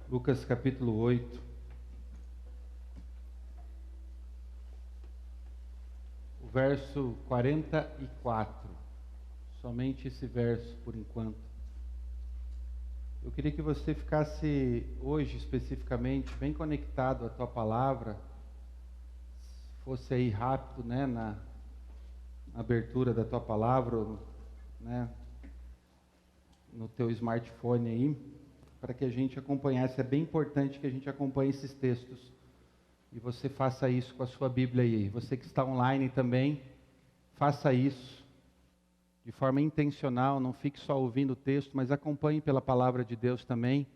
Lucas capítulo 8, o verso 44, somente esse verso por enquanto. Eu queria que você ficasse hoje especificamente bem conectado à tua palavra, fosse aí rápido, na abertura da tua palavra, no teu smartphone aí, para que a gente acompanhasse. É bem importante que a gente acompanhe esses textos. E você faça isso com a sua Bíblia aí. Você que está online também, faça isso de forma intencional. Não fique só ouvindo o texto, mas acompanhe pela palavra de Deus também.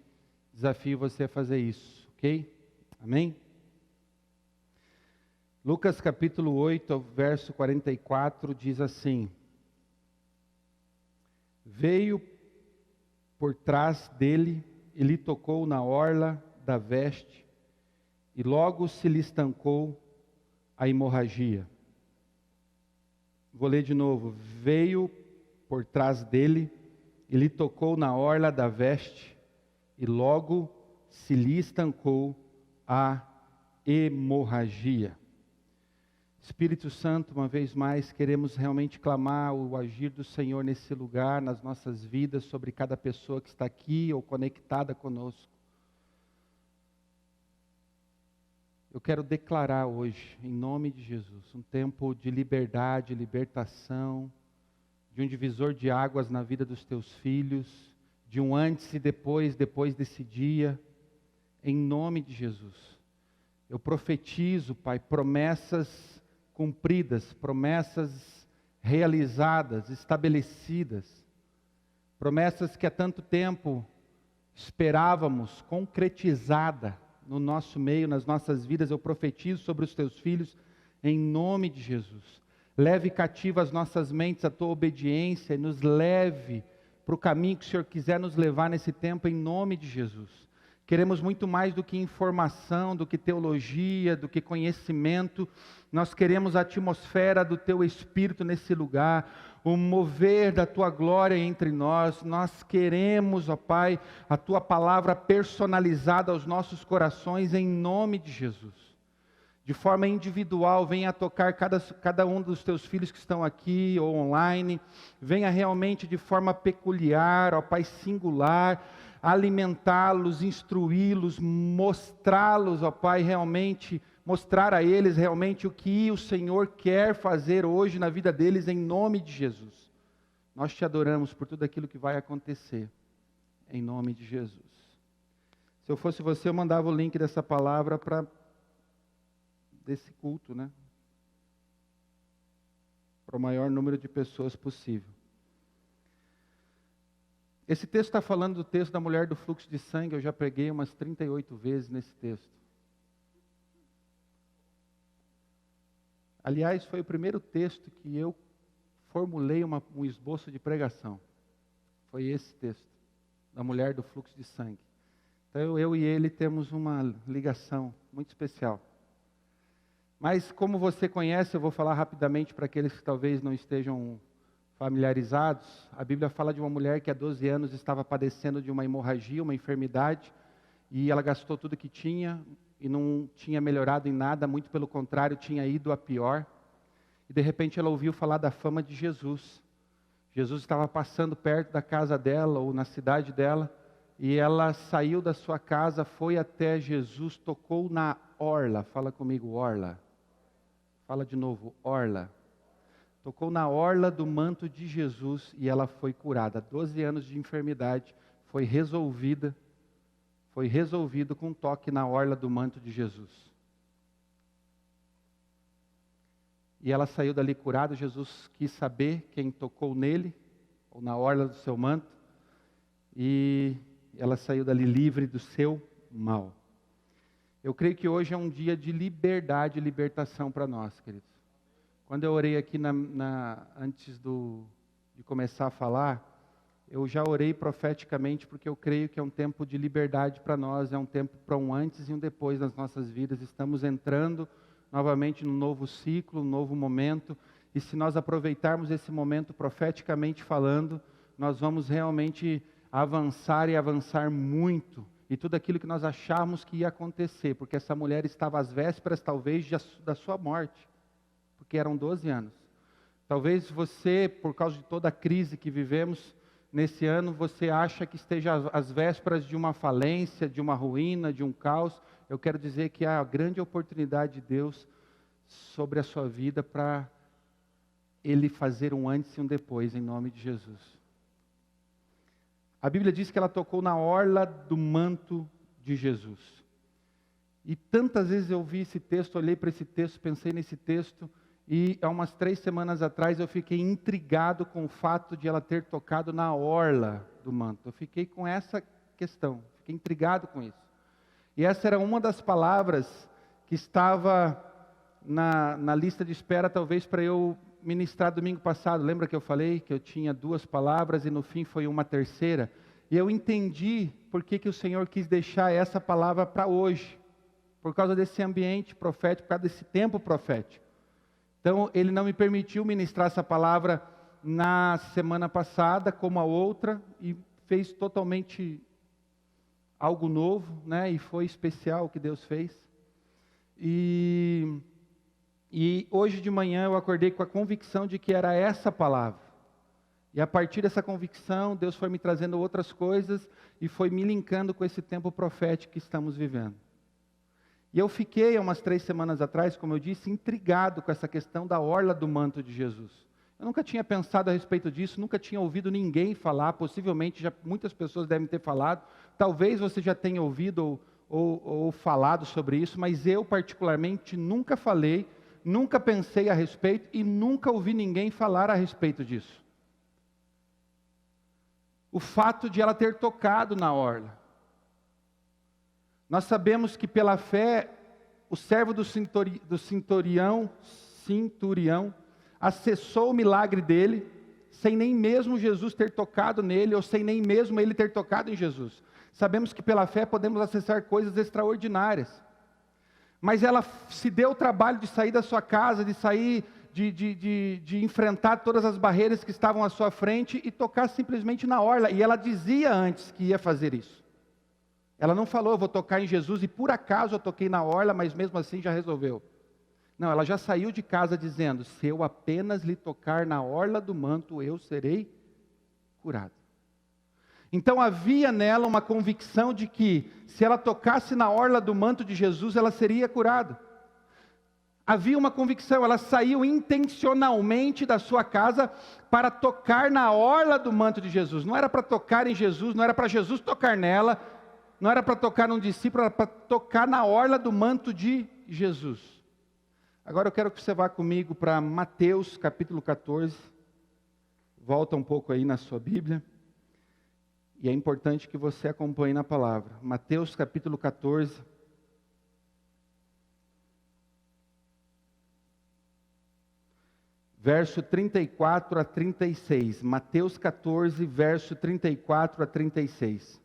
Desafio você a fazer isso, ok? Amém? Lucas capítulo 8, verso 44, diz assim: Veio por trás dele e lhe tocou na orla da veste, e logo se lhe estancou a hemorragia. Vou ler de novo. Veio por trás dele e lhe tocou na orla da veste, e logo se lhe estancou a hemorragia. Espírito Santo, uma vez mais, queremos realmente clamar o agir do Senhor nesse lugar, nas nossas vidas, sobre cada pessoa que está aqui ou conectada conosco. Eu quero declarar hoje, em nome de Jesus, um tempo de liberdade, libertação, de um divisor de águas na vida dos teus filhos, de um antes e depois desse dia, em nome de Jesus. Eu profetizo, Pai, promessas cumpridas, promessas realizadas, estabelecidas, promessas que há tanto tempo esperávamos, concretizada no nosso meio, nas nossas vidas. Eu profetizo sobre os teus filhos, em nome de Jesus. Leve cativa as nossas mentes à tua obediência e nos leve para o caminho que o Senhor quiser nos levar nesse tempo, em nome de Jesus. Queremos muito mais do que informação, do que teologia, do que conhecimento. Nós queremos a atmosfera do Teu Espírito nesse lugar, o mover da Tua glória entre nós. Nós queremos, ó Pai, a Tua palavra personalizada aos nossos corações, em nome de Jesus. De forma individual, venha tocar cada um dos Teus filhos que estão aqui ou online. Venha realmente de forma peculiar, ó Pai, singular, alimentá-los, instruí-los, mostrá-los, ó Pai, realmente, mostrar a eles realmente o que o Senhor quer fazer hoje na vida deles, em nome de Jesus. Nós te adoramos por tudo aquilo que vai acontecer, em nome de Jesus. Se eu fosse você, eu mandava o link dessa palavra desse culto, para o maior número de pessoas possível. Esse texto está falando do texto da mulher do fluxo de sangue. Eu já preguei umas 38 vezes nesse texto. Aliás, foi o primeiro texto que eu formulei um esboço de pregação. Foi esse texto, da mulher do fluxo de sangue. Então eu e ele temos uma ligação muito especial. Mas como você conhece, eu vou falar rapidamente para aqueles que talvez não estejam familiarizados. A Bíblia fala de uma mulher que há 12 anos estava padecendo de uma hemorragia, uma enfermidade, e ela gastou tudo que tinha e não tinha melhorado em nada, muito pelo contrário, tinha ido a pior. E de repente ela ouviu falar da fama de Jesus. Jesus estava passando perto da casa dela ou na cidade dela, e ela saiu da sua casa, foi até Jesus, tocou na orla. Fala comigo, orla. Fala de novo, orla. Tocou na orla do manto de Jesus e ela foi curada. 12 anos de enfermidade foi resolvido com um toque na orla do manto de Jesus. E ela saiu dali curada. Jesus quis saber quem tocou nele, ou na orla do seu manto, e ela saiu dali livre do seu mal. Eu creio que hoje é um dia de liberdade e libertação para nós, queridos. Quando eu orei aqui antes de começar a falar, eu já orei profeticamente, porque eu creio que é um tempo de liberdade para nós, é um tempo para um antes e um depois nas nossas vidas. Estamos entrando novamente num novo ciclo, um novo momento, e se nós aproveitarmos esse momento profeticamente falando, nós vamos realmente avançar e avançar muito, e tudo aquilo que nós achávamos que ia acontecer, porque essa mulher estava às vésperas, talvez, da sua morte, porque eram 12 anos. Talvez você, por causa de toda a crise que vivemos nesse ano, você acha que esteja às vésperas de uma falência, de uma ruína, de um caos. Eu quero dizer que há a grande oportunidade de Deus sobre a sua vida para Ele fazer um antes e um depois, em nome de Jesus. A Bíblia diz que ela tocou na orla do manto de Jesus. E tantas vezes eu vi esse texto, olhei para esse texto, pensei nesse texto, e há umas 3 semanas atrás eu fiquei intrigado com o fato de ela ter tocado na orla do manto. Eu fiquei com essa questão, fiquei intrigado com isso. E essa era uma das palavras que estava na lista de espera, talvez para eu ministrar domingo passado. Lembra que eu falei que eu tinha 2 palavras e no fim foi uma terceira? E eu entendi por que o Senhor quis deixar essa palavra para hoje. Por causa desse ambiente profético, por causa desse tempo profético. Então, Ele não me permitiu ministrar essa palavra na semana passada, como a outra, e fez totalmente algo novo, né? E foi especial o que Deus fez. E hoje de manhã eu acordei com a convicção de que era essa palavra. E a partir dessa convicção, Deus foi me trazendo outras coisas e foi me linkando com esse tempo profético que estamos vivendo. E eu fiquei, há umas 3 semanas atrás, como eu disse, intrigado com essa questão da orla do manto de Jesus. Eu nunca tinha pensado a respeito disso, nunca tinha ouvido ninguém falar, possivelmente já muitas pessoas devem ter falado, talvez você já tenha ouvido ou falado sobre isso, mas eu particularmente nunca falei, nunca pensei a respeito e nunca ouvi ninguém falar a respeito disso. O fato de ela ter tocado na orla. Nós sabemos que pela fé, o servo do centurião acessou o milagre dele, sem nem mesmo Jesus ter tocado nele, ou sem nem mesmo ele ter tocado em Jesus. Sabemos que pela fé podemos acessar coisas extraordinárias. Mas ela se deu o trabalho de sair da sua casa, de sair, de enfrentar todas as barreiras que estavam à sua frente e tocar simplesmente na orla. E ela dizia antes que ia fazer isso. Ela não falou, eu vou tocar em Jesus, e por acaso eu toquei na orla, mas mesmo assim já resolveu. Não, ela já saiu de casa dizendo, se eu apenas lhe tocar na orla do manto, eu serei curado. Então havia nela uma convicção de que, se ela tocasse na orla do manto de Jesus, ela seria curada. Havia uma convicção, ela saiu intencionalmente da sua casa para tocar na orla do manto de Jesus. Não era para tocar em Jesus, não era para Jesus tocar nela, não era para tocar num discípulo, era para tocar na orla do manto de Jesus. Agora eu quero que você vá comigo para Mateus capítulo 14. Volta um pouco aí na sua Bíblia. E é importante que você acompanhe na palavra. Mateus capítulo 14. Verso 34 a 36. Mateus 14, verso 34 a 36.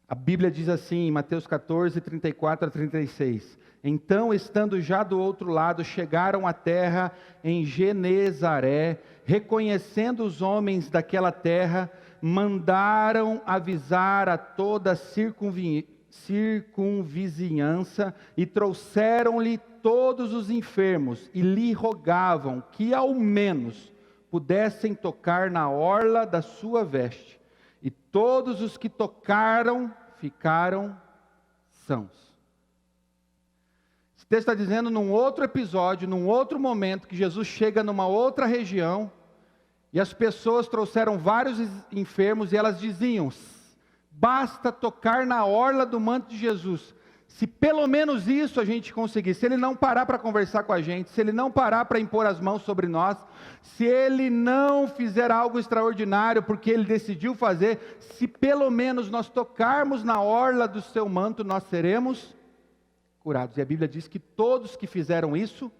A Bíblia diz assim, em Mateus 14, 34 a 36. Então, estando já do outro lado, chegaram à terra em Genezaré, reconhecendo os homens daquela terra, mandaram avisar a toda a circunvizinhança e trouxeram-lhe todos os enfermos e lhe rogavam que ao menos pudessem tocar na orla da sua veste. E todos os que tocaram ficaram sãos. Esse texto está dizendo num outro episódio, num outro momento, que Jesus chega numa outra região, e as pessoas trouxeram vários enfermos, e elas diziam, basta tocar na orla do manto de Jesus. Se pelo menos isso a gente conseguir, se Ele não parar para conversar com a gente, se Ele não parar para impor as mãos sobre nós, se Ele não fizer algo extraordinário, porque Ele decidiu fazer, se pelo menos nós tocarmos na orla do seu manto, nós seremos curados. E a Bíblia diz que todos que fizeram isso,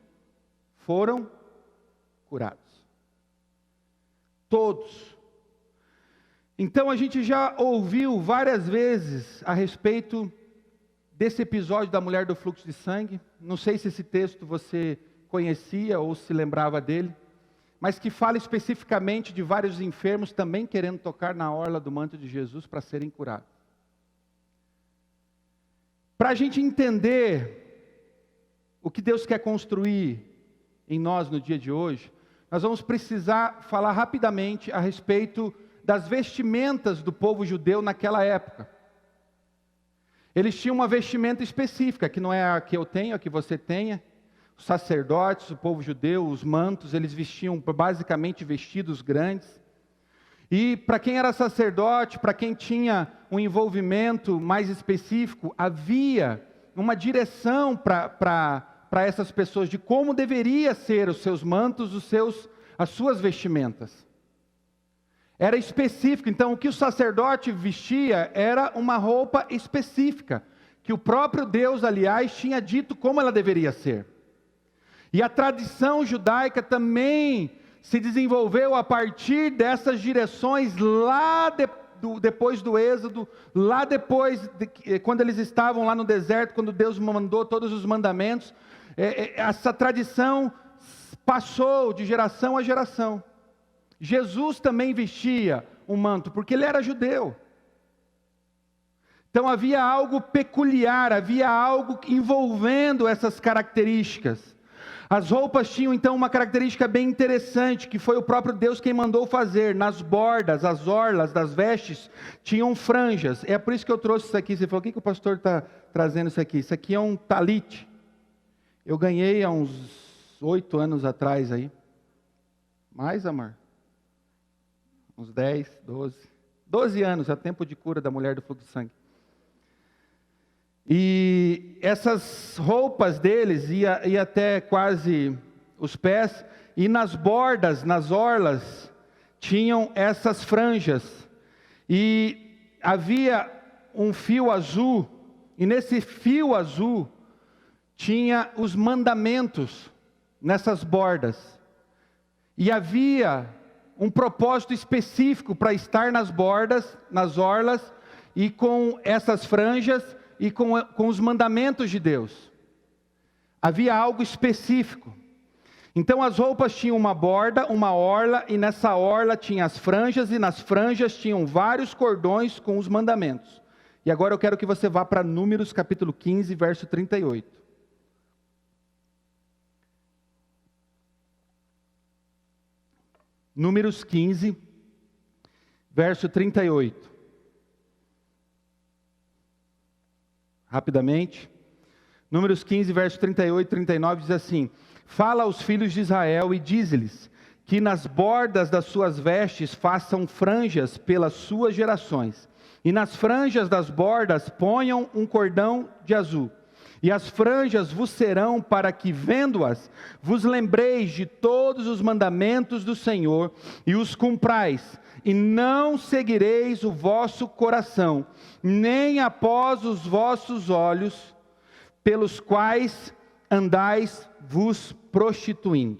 foram curados. Todos. Então a gente já ouviu várias vezes a respeito desse episódio da mulher do fluxo de sangue. Não sei se esse texto você conhecia ou se lembrava dele, mas que fala especificamente de vários enfermos também querendo tocar na orla do manto de Jesus para serem curados. Para a gente entender o que Deus quer construir em nós no dia de hoje, nós vamos precisar falar rapidamente a respeito das vestimentas do povo judeu naquela época. Eles tinham uma vestimenta específica, que não é a que eu tenho, a que você tenha. Os sacerdotes, o povo judeu, os mantos, eles vestiam basicamente vestidos grandes. E para quem era sacerdote, para quem tinha um envolvimento mais específico, havia uma direção para essas pessoas de como deveria ser os seus mantos, as suas vestimentas. Era específico. Então, o que o sacerdote vestia era uma roupa específica, que o próprio Deus, aliás, tinha dito como ela deveria ser. E a tradição judaica também se desenvolveu a partir dessas direções depois do Êxodo, lá depois, quando eles estavam lá no deserto, quando Deus mandou todos os mandamentos. Essa tradição passou de geração a geração. Jesus também vestia um manto, porque ele era judeu. Então havia algo peculiar, havia algo envolvendo essas características. As roupas tinham então uma característica bem interessante, que foi o próprio Deus quem mandou fazer. Nas bordas, as orlas das vestes, tinham franjas. É por isso que eu trouxe isso aqui. Você falou, o que o pastor está trazendo isso aqui? Isso aqui é um talite. Eu ganhei há uns 8 anos atrás aí. Mais, amor? Uns 10, 12. 12 anos, é tempo de cura da mulher do fluxo de sangue. E essas roupas deles ia até quase os pés, e nas bordas, nas orlas, tinham essas franjas. E havia um fio azul, e nesse fio azul tinha os mandamentos nessas bordas. E havia um propósito específico para estar nas bordas, nas orlas, e com essas franjas, e com os mandamentos de Deus. Havia algo específico. Então as roupas tinham uma borda, uma orla, e nessa orla tinha as franjas, e nas franjas tinham vários cordões com os mandamentos. E agora eu quero que você vá para Números capítulo 15, verso 38. Números 15, verso 38. Rapidamente. Números 15, verso 38 e 39 diz assim: Fala aos filhos de Israel e dize-lhes que nas bordas das suas vestes façam franjas pelas suas gerações. E nas franjas das bordas ponham um cordão de azul. E as franjas vos serão para que, vendo-as, vos lembreis de todos os mandamentos do Senhor e os cumprais. E não seguireis o vosso coração, nem após os vossos olhos, pelos quais andais vos prostituindo.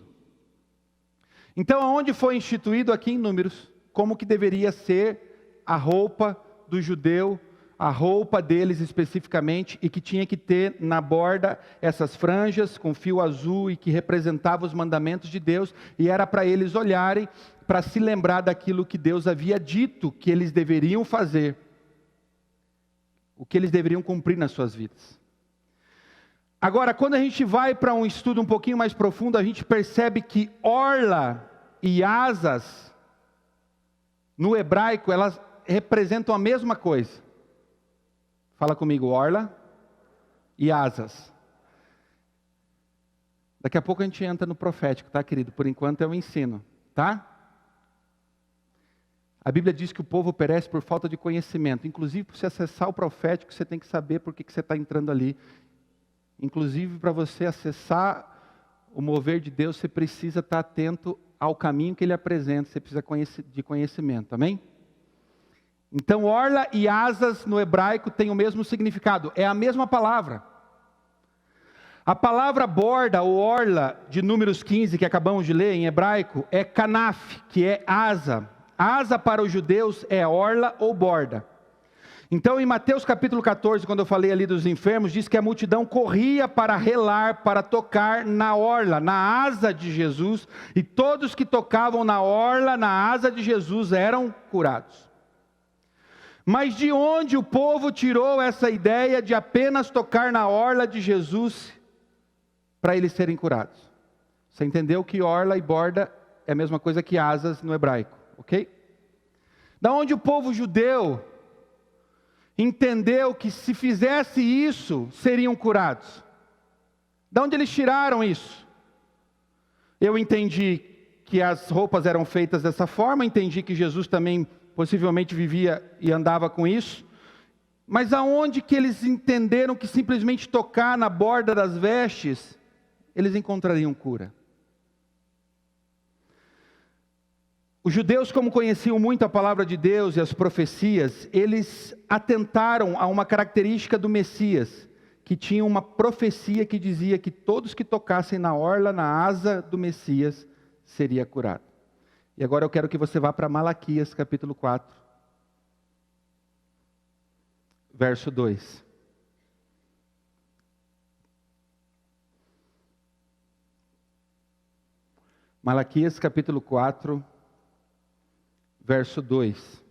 Então, aonde foi instituído aqui em Números, como que deveria ser a roupa do judeu, a roupa deles especificamente, e que tinha que ter na borda essas franjas com fio azul e que representava os mandamentos de Deus, e era para eles olharem, para se lembrar daquilo que Deus havia dito que eles deveriam fazer, o que eles deveriam cumprir nas suas vidas. Agora, quando a gente vai para um estudo um pouquinho mais profundo, a gente percebe que orla e asas, no hebraico, elas representam a mesma coisa. Fala comigo, orla e asas. Daqui a pouco a gente entra no profético, tá, querido? Por enquanto é o ensino, tá? A Bíblia diz que o povo perece por falta de conhecimento. Inclusive, para você acessar o profético, você tem que saber por que você está entrando ali. Inclusive, para você acessar o mover de Deus, você precisa estar atento ao caminho que Ele apresenta. Você precisa de conhecimento, amém? Então, orla e asas no hebraico tem o mesmo significado. É a mesma palavra. A palavra borda ou orla de Números 15, que acabamos de ler em hebraico, é kanaf, que é asa. Asa para os judeus é orla ou borda. Então, em Mateus capítulo 14, quando eu falei ali dos enfermos, diz que a multidão corria para relar, para tocar na orla, na asa de Jesus, e todos que tocavam na orla, na asa de Jesus, eram curados. Mas de onde o povo tirou essa ideia de apenas tocar na orla de Jesus para eles serem curados? Você entendeu que orla e borda é a mesma coisa que asas no hebraico, ok? Da onde o povo judeu entendeu que se fizesse isso, seriam curados? Da onde eles tiraram isso? Eu entendi que as roupas eram feitas dessa forma, entendi que Jesus também possivelmente vivia e andava com isso, mas aonde que eles entenderam que simplesmente tocar na borda das vestes, eles encontrariam cura? Os judeus, como conheciam muito a palavra de Deus e as profecias, eles atentaram a uma característica do Messias, que tinha uma profecia que dizia que todos que tocassem na orla, na asa do Messias, seria curado. E agora eu quero que você vá para Malaquias capítulo 4, verso 2. Malaquias capítulo 4, verso 2.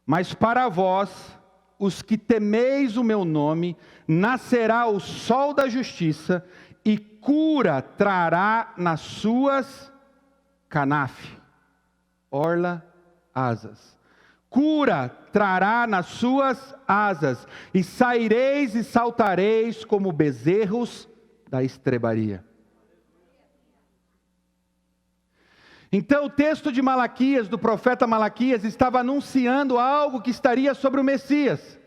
Mas para vós, os que temeis o meu nome, nascerá o sol da justiça, e cura trará nas suas canaf, orla, asas. Cura trará nas suas asas, e saireis e saltareis como bezerros da estrebaria. Então o texto de Malaquias, do profeta Malaquias, estava anunciando algo que estaria sobre o Messias.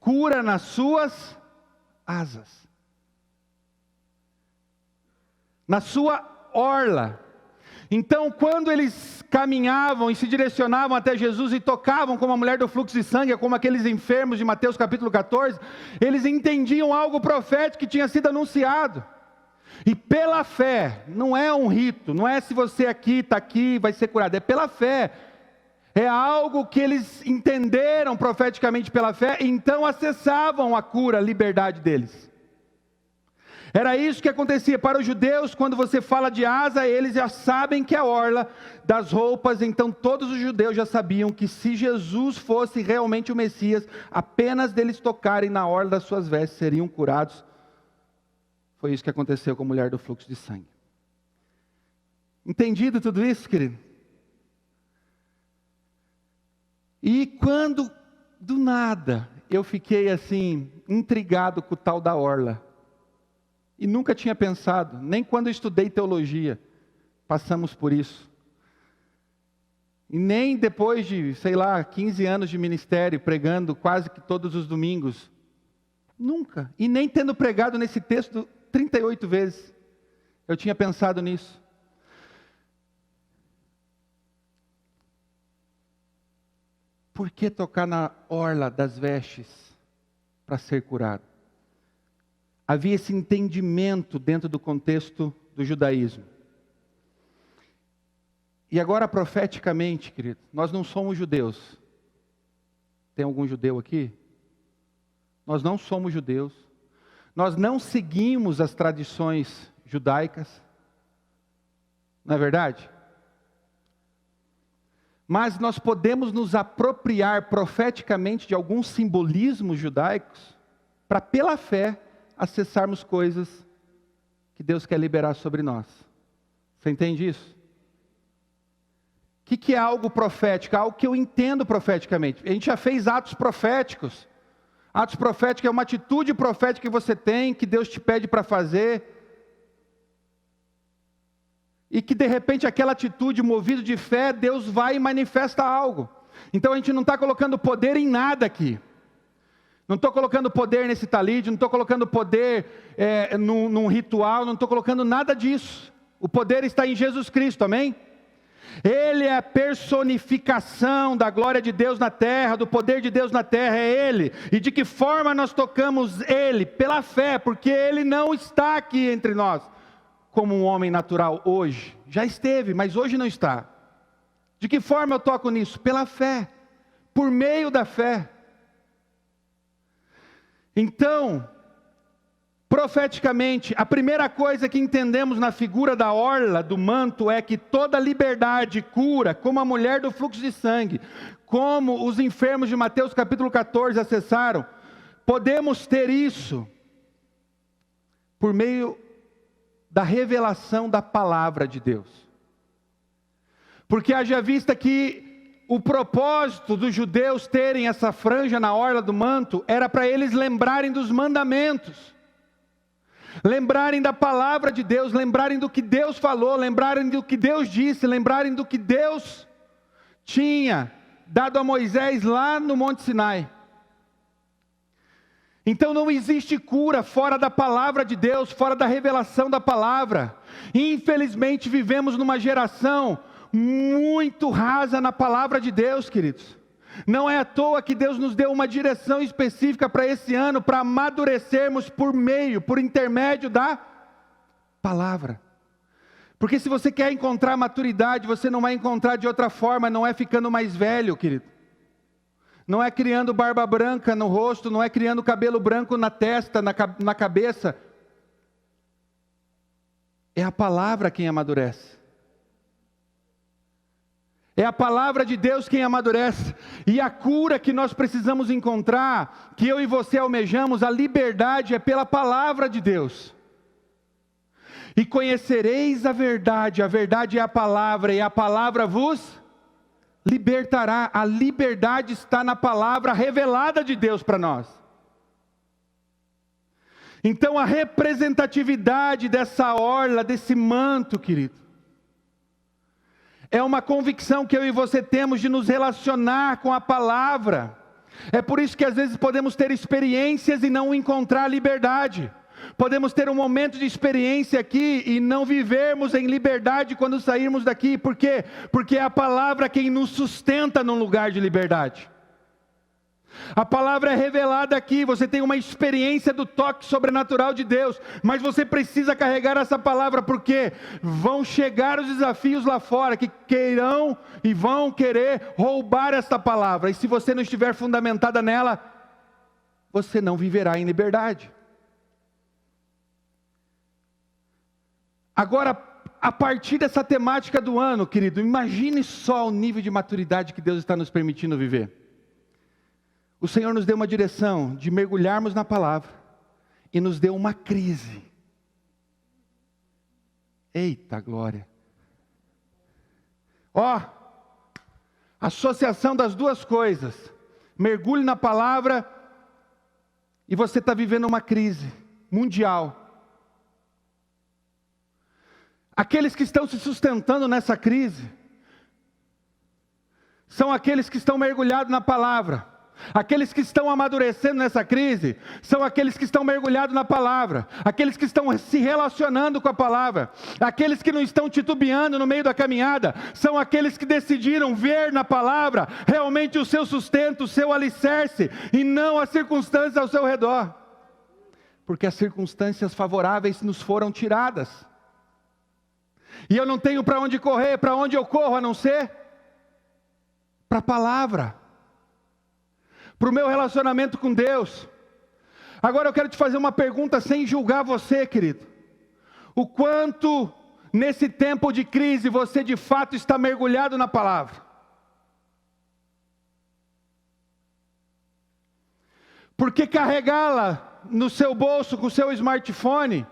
Cura nas suas asas. Na sua orla. Então quando eles caminhavam e se direcionavam até Jesus e tocavam como a mulher do fluxo de sangue, como aqueles enfermos de Mateus capítulo 14, eles entendiam algo profético que tinha sido anunciado. E pela fé, não é um rito, não é se você está aqui, vai ser curado, é pela fé. É algo que eles entenderam profeticamente pela fé, e então acessavam a cura, a liberdade deles. Era isso que acontecia para os judeus. Quando você fala de asa, eles já sabem que é a orla das roupas. Então todos os judeus já sabiam que se Jesus fosse realmente o Messias, apenas deles tocarem na orla das suas vestes seriam curados. Foi isso que aconteceu com a mulher do fluxo de sangue. Entendido tudo isso, querido? E quando, do nada, eu fiquei assim, intrigado com o tal da orla. E nunca tinha pensado, nem quando eu estudei teologia, passamos por isso. E nem depois de, 15 anos de ministério, pregando quase que todos os domingos. Nunca. E nem tendo pregado nesse texto 38 vezes, eu tinha pensado nisso. Por que tocar na orla das vestes para ser curado? Havia esse entendimento dentro do contexto do judaísmo. E agora profeticamente, querido, nós não somos judeus. Tem algum judeu aqui? Nós não somos judeus. Nós não seguimos as tradições judaicas. Não é verdade? Mas nós podemos nos apropriar profeticamente de alguns simbolismos judaicos para, pela fé, acessarmos coisas que Deus quer liberar sobre nós. Você entende isso? O que é algo profético? Algo que eu entendo profeticamente. A gente já fez atos proféticos. Atos proféticos é uma atitude profética que você tem, que Deus te pede para fazer. E que de repente aquela atitude, movido de fé, Deus vai e manifesta algo. Então a gente não está colocando poder em nada aqui. Não estou colocando poder nesse talite, não estou colocando poder num ritual, não estou colocando nada disso. O poder está em Jesus Cristo, amém? Ele é a personificação da glória de Deus na terra, do poder de Deus na terra, é Ele. E de que forma nós tocamos Ele? Pela fé, porque Ele não está aqui entre nós como um homem natural hoje. Já esteve, mas hoje não está. De que forma eu toco nisso? Pela fé, por meio da fé. Então, profeticamente, a primeira coisa que entendemos na figura da orla, do manto, é que toda liberdade, cura, como a mulher do fluxo de sangue, como os enfermos de Mateus capítulo 14 acessaram, podemos ter isso por meio da revelação da palavra de Deus. Porque haja vista que o propósito dos judeus terem essa franja na orla do manto era para eles lembrarem dos mandamentos, lembrarem da palavra de Deus, lembrarem do que Deus falou, lembrarem do que Deus disse, lembrarem do que Deus tinha dado a Moisés lá no Monte Sinai. Então não existe cura fora da palavra de Deus, fora da revelação da palavra. Infelizmente vivemos numa geração muito rasa na palavra de Deus, queridos. Não é à toa que Deus nos deu uma direção específica para esse ano, para amadurecermos por intermédio da palavra. Porque se você quer encontrar maturidade, você não vai encontrar de outra forma, não é ficando mais velho, querido. Não é criando barba branca no rosto, não é criando cabelo branco na testa, na cabeça. É a palavra quem amadurece. É a palavra de Deus quem amadurece. E a cura que nós precisamos encontrar, que eu e você almejamos, a liberdade é pela palavra de Deus. E conhecereis a verdade é a palavra, e a palavra vos libertará. A liberdade está na palavra revelada de Deus para nós. Então a representatividade dessa orla, desse manto, querido, é uma convicção que eu e você temos de nos relacionar com a palavra. É por isso que às vezes podemos ter experiências e não encontrar liberdade. Podemos ter um momento de experiência aqui e não vivermos em liberdade quando sairmos daqui. Por quê? Porque é a palavra quem nos sustenta num lugar de liberdade. A palavra é revelada aqui, você tem uma experiência do toque sobrenatural de Deus, mas você precisa carregar essa palavra, porque vão chegar os desafios lá fora, que queirão e vão querer roubar esta palavra, e se você não estiver fundamentada nela, você não viverá em liberdade. Agora, a partir dessa temática do ano, querido, imagine só o nível de maturidade que Deus está nos permitindo viver. O Senhor nos deu uma direção de mergulharmos na palavra e nos deu uma crise. Eita glória! Ó, associação das duas coisas. Mergulhe na palavra e você está vivendo uma crise mundial. Aqueles que estão se sustentando nessa crise são aqueles que estão mergulhados na palavra. Aqueles que estão amadurecendo nessa crise são aqueles que estão mergulhados na palavra, aqueles que estão se relacionando com a palavra, aqueles que não estão titubeando no meio da caminhada, são aqueles que decidiram ver na palavra realmente o seu sustento, o seu alicerce, e não as circunstâncias ao seu redor, porque as circunstâncias favoráveis nos foram tiradas, e eu não tenho para onde correr, para onde eu corro a não ser para a palavra, para o meu relacionamento com Deus. Agora eu quero te fazer uma pergunta sem julgar você, querido. O quanto nesse tempo de crise você de fato está mergulhado na palavra? Porque carregá-la no seu bolso com o seu smartphone,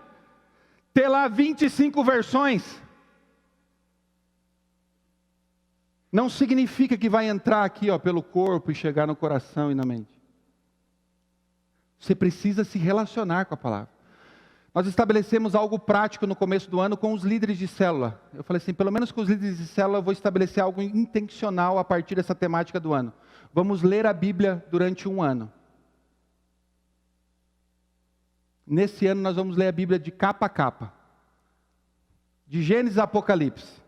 ter lá 25 versões, não significa que vai entrar aqui, ó, pelo corpo e chegar no coração e na mente. Você precisa se relacionar com a palavra. Nós estabelecemos algo prático no começo do ano com os líderes de célula. Eu falei assim, pelo menos com os líderes de célula eu vou estabelecer algo intencional a partir dessa temática do ano. Vamos ler a Bíblia durante um ano. Nesse ano nós vamos ler a Bíblia de capa a capa. De Gênesis a Apocalipse.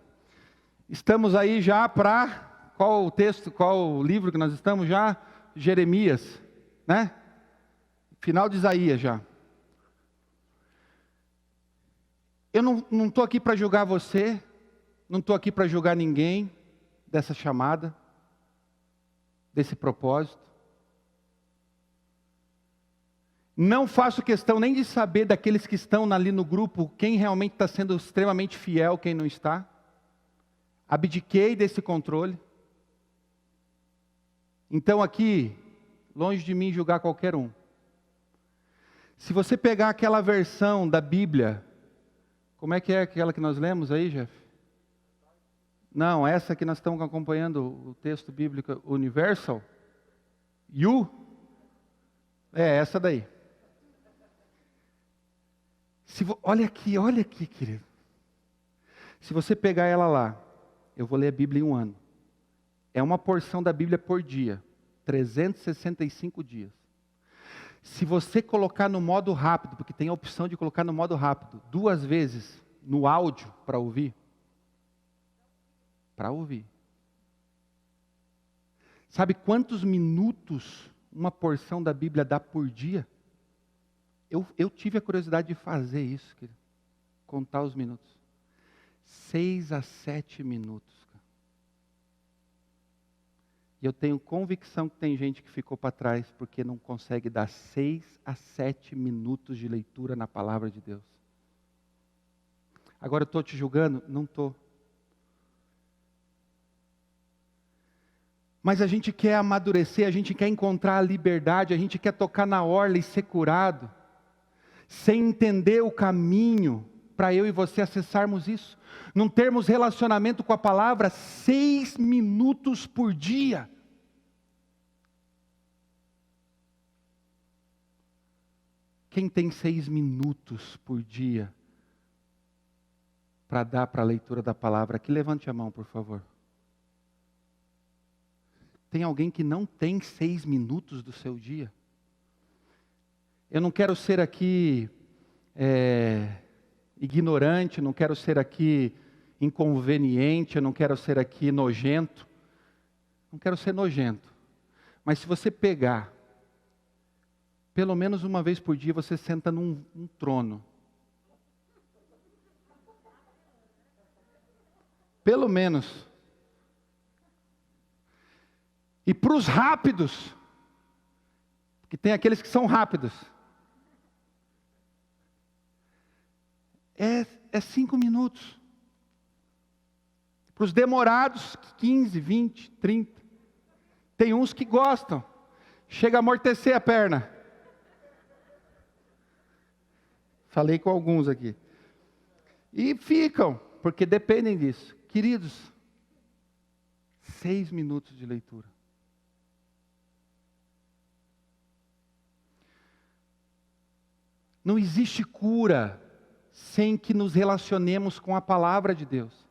Estamos aí já para, qual o texto, qual o livro que nós estamos já? Jeremias, né? Final de Isaías já. Eu não estou aqui para julgar você, não estou aqui para julgar ninguém, dessa chamada, desse propósito. Não faço questão nem de saber daqueles que estão ali no grupo, quem realmente está sendo extremamente fiel, quem não está. Abdiquei desse controle. Então aqui, longe de mim julgar qualquer um. Se você pegar aquela versão da Bíblia, como é aquela que nós lemos aí, Jeff? Não, essa que nós estamos acompanhando, o texto bíblico Universal. É essa daí. Olha aqui, querido. Se você pegar ela lá, eu vou ler a Bíblia em um ano. É uma porção da Bíblia por dia, 365 dias. Se você colocar no modo rápido, porque tem a opção de colocar no modo rápido, 2 vezes no áudio para ouvir. Sabe quantos minutos uma porção da Bíblia dá por dia? Eu tive a curiosidade de fazer isso, querido. Contar os minutos. 6 a 7 minutos. E eu tenho convicção que tem gente que ficou para trás porque não consegue dar 6 a 7 minutos de leitura na palavra de Deus. Agora eu estou te julgando? Não estou. Mas a gente quer amadurecer, a gente quer encontrar a liberdade, a gente quer tocar na orla e ser curado, sem entender o caminho para eu e você acessarmos isso. Não termos relacionamento com a palavra 6 minutos por dia. Quem tem 6 minutos por dia para dar para a leitura da palavra aqui, levante a mão, por favor. Tem alguém que não tem 6 minutos do seu dia? Eu não quero ser aqui ignorante, não quero ser aqui inconveniente, eu não quero ser aqui nojento. Não quero ser nojento. Mas se você pegar, pelo menos uma vez por dia, você senta num trono. Pelo menos. E para os rápidos, porque tem aqueles que são rápidos, é 5 minutos. Para os demorados, 15, 20, 30. Tem uns que gostam, chega a amortecer a perna. Falei com alguns aqui. E ficam, porque dependem disso. Queridos, 6 minutos de leitura. Não existe cura sem que nos relacionemos com a palavra de Deus.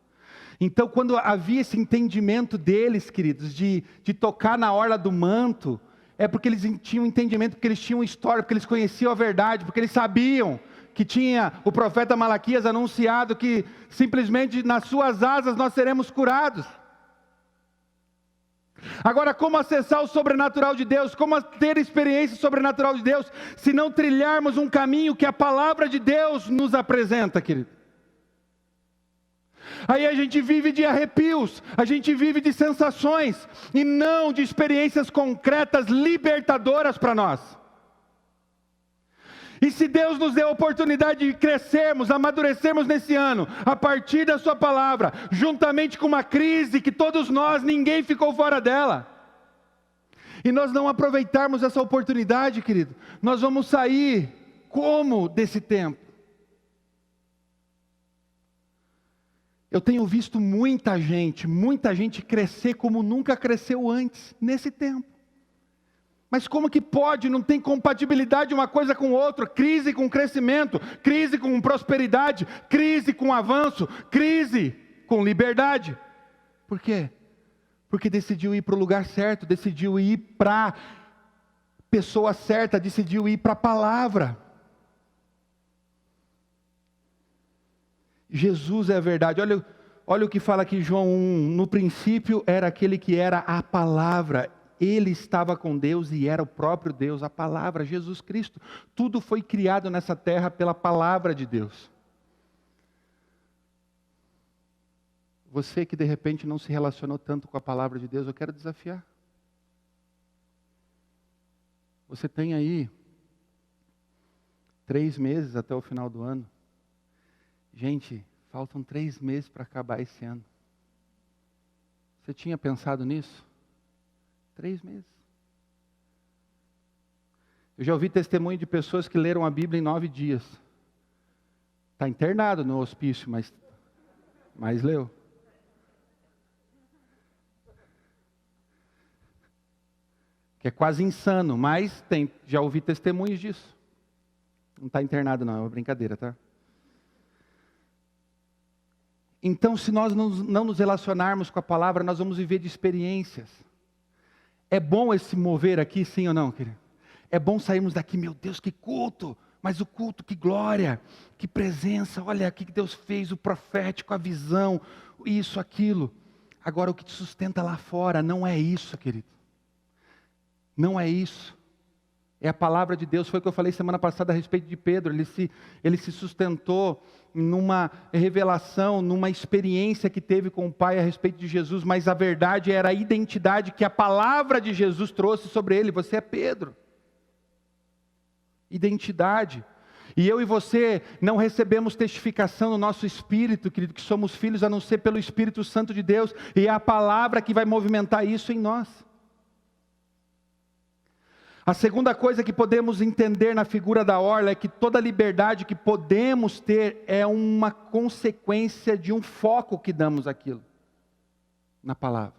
Então, quando havia esse entendimento deles, queridos, de tocar na orla do manto, é porque eles tinham entendimento, porque eles tinham história, porque eles conheciam a verdade, porque eles sabiam que tinha o profeta Malaquias anunciado que simplesmente nas suas asas nós seremos curados. Agora, como acessar o sobrenatural de Deus? Como ter experiência sobrenatural de Deus? Se não trilharmos um caminho que a palavra de Deus nos apresenta, querido. Aí a gente vive de arrepios, a gente vive de sensações, e não de experiências concretas, libertadoras para nós. E se Deus nos deu a oportunidade de crescermos, amadurecermos nesse ano, a partir da sua palavra, juntamente com uma crise que todos nós, ninguém ficou fora dela, e nós não aproveitarmos essa oportunidade, querido, nós vamos sair como desse tempo? Eu tenho visto muita gente crescer como nunca cresceu antes, nesse tempo. Mas como que pode? Não tem compatibilidade uma coisa com outra. Crise com crescimento, crise com prosperidade, crise com avanço, crise com liberdade. Por quê? Porque decidiu ir para o lugar certo, decidiu ir para a pessoa certa, decidiu ir para a palavra. Jesus é a verdade. Olha o que fala aqui João 1. No princípio era aquele que era a palavra. Ele estava com Deus e era o próprio Deus, a palavra, Jesus Cristo. Tudo foi criado nessa terra pela palavra de Deus. Você que de repente não se relacionou tanto com a palavra de Deus, eu quero desafiar. Você tem aí 3 meses até o final do ano. Gente, faltam 3 meses para acabar esse ano. Você tinha pensado nisso? 3 meses. Eu já ouvi testemunho de pessoas que leram a Bíblia em 9 dias. Está internado no hospício, mas leu. Que é quase insano, mas já ouvi testemunhos disso. Não está internado não, é uma brincadeira, tá? Então, se nós não nos relacionarmos com a palavra, nós vamos viver de experiências. É bom esse mover aqui, sim ou não, querido? É bom sairmos daqui, meu Deus, que culto! Mas o culto, que glória, que presença, olha o que Deus fez, o profético, a visão, isso, aquilo. Agora, o que te sustenta lá fora não é isso, querido. Não é isso. É a palavra de Deus. Foi o que eu falei semana passada a respeito de Pedro. Ele se sustentou numa revelação, numa experiência que teve com o Pai a respeito de Jesus. Mas a verdade era a identidade que a palavra de Jesus trouxe sobre ele. Você é Pedro. Identidade. E eu e você não recebemos testificação no nosso espírito, querido, que somos filhos, a não ser pelo Espírito Santo de Deus. E é a palavra que vai movimentar isso em nós. A segunda coisa que podemos entender na figura da orla é que toda liberdade que podemos ter é uma consequência de um foco que damos àquilo, na palavra.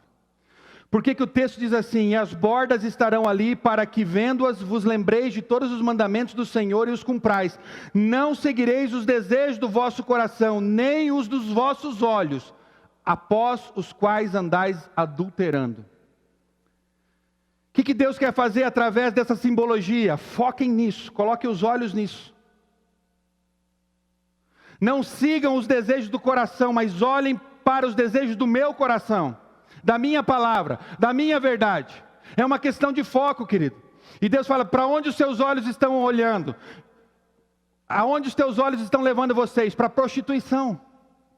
Por que o texto diz assim: e as bordas estarão ali para que vendo-as vos lembreis de todos os mandamentos do Senhor e os cumprais. Não seguireis os desejos do vosso coração, nem os dos vossos olhos, após os quais andais adulterando. O que Deus quer fazer através dessa simbologia? Foquem nisso, coloquem os olhos nisso. Não sigam os desejos do coração, mas olhem para os desejos do meu coração, da minha palavra, da minha verdade. É uma questão de foco, querido. E Deus fala: para onde os seus olhos estão olhando? Aonde os teus olhos estão levando vocês? Para a prostituição.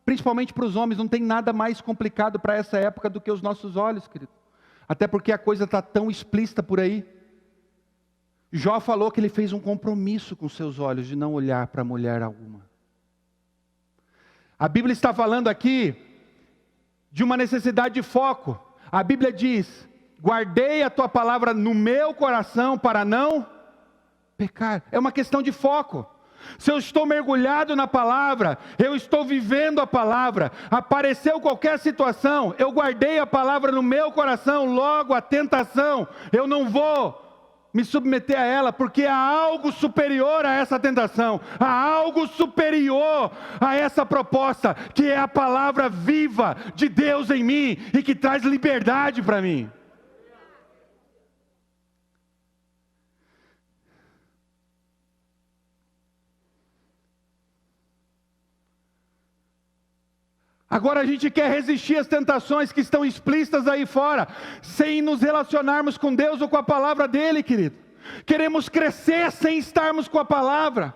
Principalmente para os homens, não tem nada mais complicado para essa época do que os nossos olhos, querido. Até porque a coisa está tão explícita por aí. Jó falou que ele fez um compromisso com seus olhos de não olhar para mulher alguma. A Bíblia está falando aqui de uma necessidade de foco. A Bíblia diz: guardei a tua palavra no meu coração para não pecar. É uma questão de foco. Se eu estou mergulhado na palavra, eu estou vivendo a palavra, apareceu qualquer situação, eu guardei a palavra no meu coração, logo a tentação, eu não vou me submeter a ela, porque há algo superior a essa tentação, há algo superior a essa proposta, que é a palavra viva de Deus em mim, e que traz liberdade para mim. Agora a gente quer resistir às tentações que estão explícitas aí fora, sem nos relacionarmos com Deus ou com a palavra dEle, querido. Queremos crescer sem estarmos com a palavra.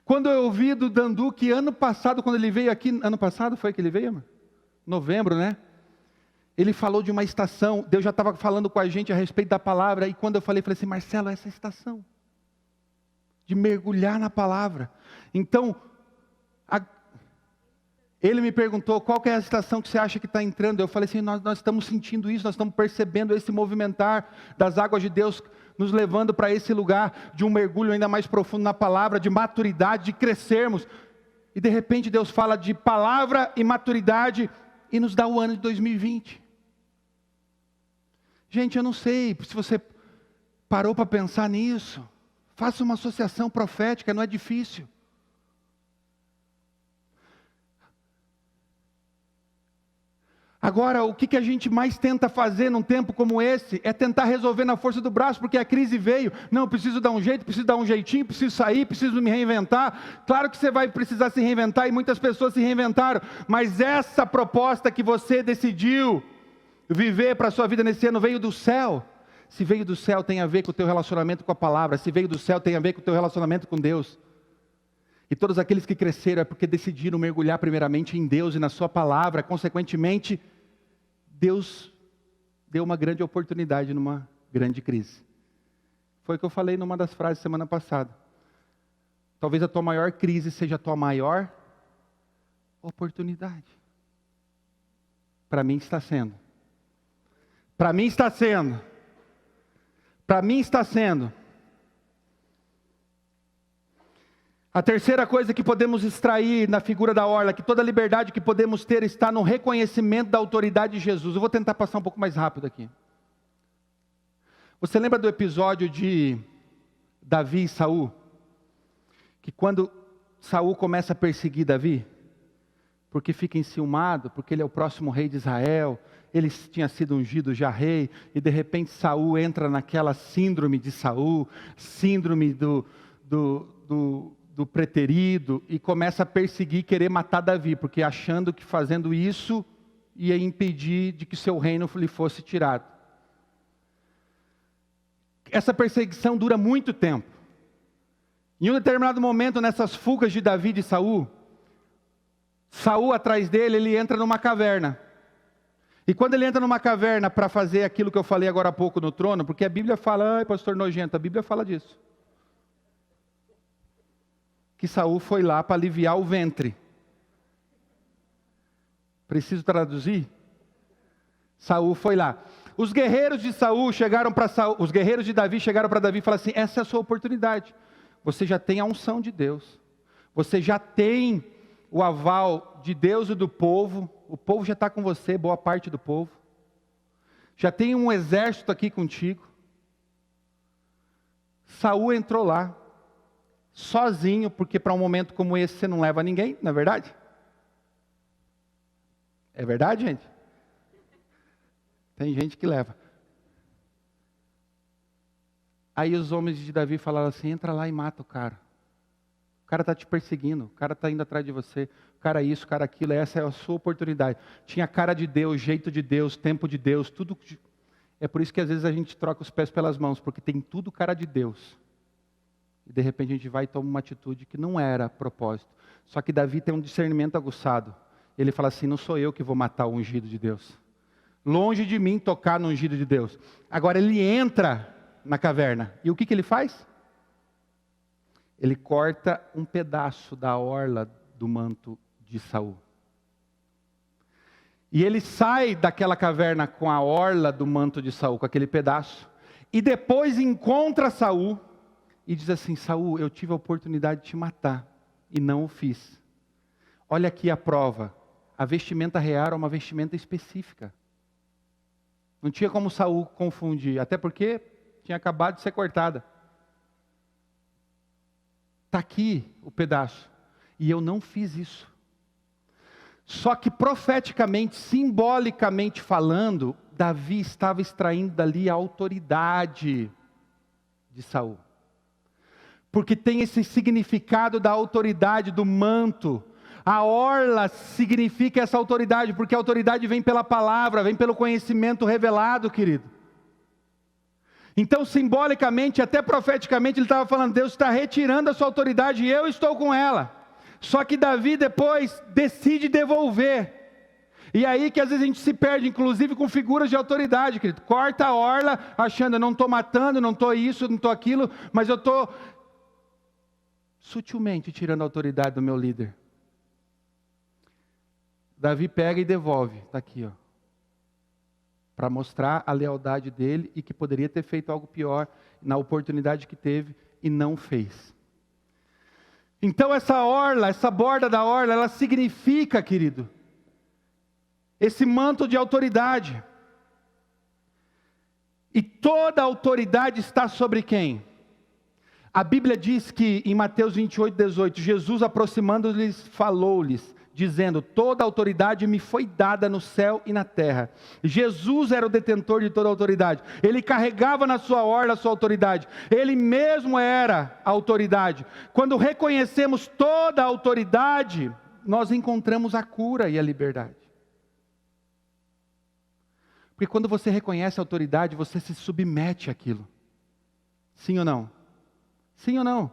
Quando eu ouvi do Dandu que ano passado, quando ele veio aqui, ano passado foi que ele veio, mano? Novembro, né? Ele falou de uma estação, Deus já estava falando com a gente a respeito da palavra, e quando eu falei assim: Marcelo, essa estação de mergulhar na palavra. Então, ele me perguntou: qual que é a estação que você acha que está entrando? Eu falei assim: nós estamos sentindo isso, nós estamos percebendo esse movimentar das águas de Deus, nos levando para esse lugar de um mergulho ainda mais profundo na palavra, de maturidade, de crescermos. E de repente Deus fala de palavra e maturidade, e nos dá o ano de 2020. Gente, eu não sei se você parou para pensar nisso. Faça uma associação profética, não é difícil. Agora, o que a gente mais tenta fazer num tempo como esse, é tentar resolver na força do braço, porque a crise veio. Não, eu preciso dar um jeito, preciso dar um jeitinho, preciso sair, preciso me reinventar. Claro que você vai precisar se reinventar, e muitas pessoas se reinventaram, mas essa proposta que você decidiu viver para a sua vida nesse ano veio do céu. Se veio do céu, tem a ver com o teu relacionamento com a palavra. Se veio do céu, tem a ver com o teu relacionamento com Deus. E todos aqueles que cresceram é porque decidiram mergulhar primeiramente em Deus e na sua palavra. Consequentemente, Deus deu uma grande oportunidade numa grande crise. Foi o que eu falei numa das frases semana passada. Talvez a tua maior crise seja a tua maior oportunidade. Para mim está sendo. Para mim está sendo. Para mim está sendo. A terceira coisa que podemos extrair na figura da orla, que toda liberdade que podemos ter está no reconhecimento da autoridade de Jesus. Eu vou tentar passar um pouco mais rápido aqui. Você lembra do episódio de Davi e Saul? Que quando Saul começa a perseguir Davi, porque fica enciumado, porque ele é o próximo rei de Israel, ele tinha sido ungido já rei, e de repente Saul entra naquela síndrome de Saul, síndrome do preterido, e começa a perseguir, querer matar Davi, porque achando que fazendo isso ia impedir de que seu reino lhe fosse tirado. Essa perseguição dura muito tempo. Em um determinado momento, nessas fugas de Davi e de Saul, Saul atrás dele, ele entra numa caverna. E quando ele entra numa caverna para fazer aquilo que eu falei agora há pouco no trono, porque a Bíblia fala, ai pastor nojento, a Bíblia fala disso. Que Saul foi lá para aliviar o ventre. Preciso traduzir? Saul foi lá. Os guerreiros de Saul chegaram para Saul, os guerreiros de Davi chegaram para Davi e falaram assim: essa é a sua oportunidade. Você já tem a unção de Deus. Você já tem o aval de Deus e do povo. O povo já está com você, boa parte do povo. Já tem um exército aqui contigo. Saul entrou lá, sozinho, porque para um momento como esse você não leva ninguém, não é verdade? É verdade, gente? Tem gente que leva. Aí os homens de Davi falaram assim: entra lá e mata o cara. O cara está te perseguindo, o cara está indo atrás de você, o cara isso, o cara aquilo, essa é a sua oportunidade. Tinha cara de Deus, jeito de Deus, tempo de Deus, tudo. É por isso que às vezes a gente troca os pés pelas mãos, porque tem tudo cara de Deus. E de repente a gente vai e toma uma atitude que não era a propósito. Só que Davi tem um discernimento aguçado. Ele fala assim: não sou eu que vou matar o ungido de Deus. Longe de mim tocar no ungido de Deus. Agora ele entra na caverna. E o que ele faz? Ele corta um pedaço da orla do manto de Saul. E ele sai daquela caverna com a orla do manto de Saul, com aquele pedaço. E depois encontra Saul e diz assim: Saul, eu tive a oportunidade de te matar e não o fiz. Olha aqui a prova. A vestimenta real era uma vestimenta específica. Não tinha como Saul confundir, até porque tinha acabado de ser cortada. Está aqui o pedaço. E eu não fiz isso. Só que profeticamente, simbolicamente falando, Davi estava extraindo dali a autoridade de Saul. Porque tem esse significado da autoridade do manto. A orla significa essa autoridade, porque a autoridade vem pela palavra, vem pelo conhecimento revelado, querido. Então, simbolicamente, até profeticamente, ele estava falando: Deus está retirando a sua autoridade e eu estou com ela. Só que Davi depois decide devolver. E aí que às vezes a gente se perde, inclusive com figuras de autoridade, querido. Corta a orla, achando: eu não estou matando, não estou isso, não estou aquilo, mas eu estou sutilmente tirando a autoridade do meu líder. Davi pega e devolve, está aqui, ó, para mostrar a lealdade dele e que poderia ter feito algo pior na oportunidade que teve e não fez. Então essa orla, essa borda da orla, ela significa, querido, esse manto de autoridade. E toda a autoridade está sobre quem? A Bíblia diz que em Mateus 28:18, Jesus aproximando-lhes, falou-lhes, dizendo: toda a autoridade me foi dada no céu e na terra. Jesus era o detentor de toda a autoridade. Ele carregava na sua orla a sua autoridade. Ele mesmo era a autoridade. Quando reconhecemos toda a autoridade, nós encontramos a cura e a liberdade. Porque quando você reconhece a autoridade, você se submete àquilo. Sim ou não? Sim ou não?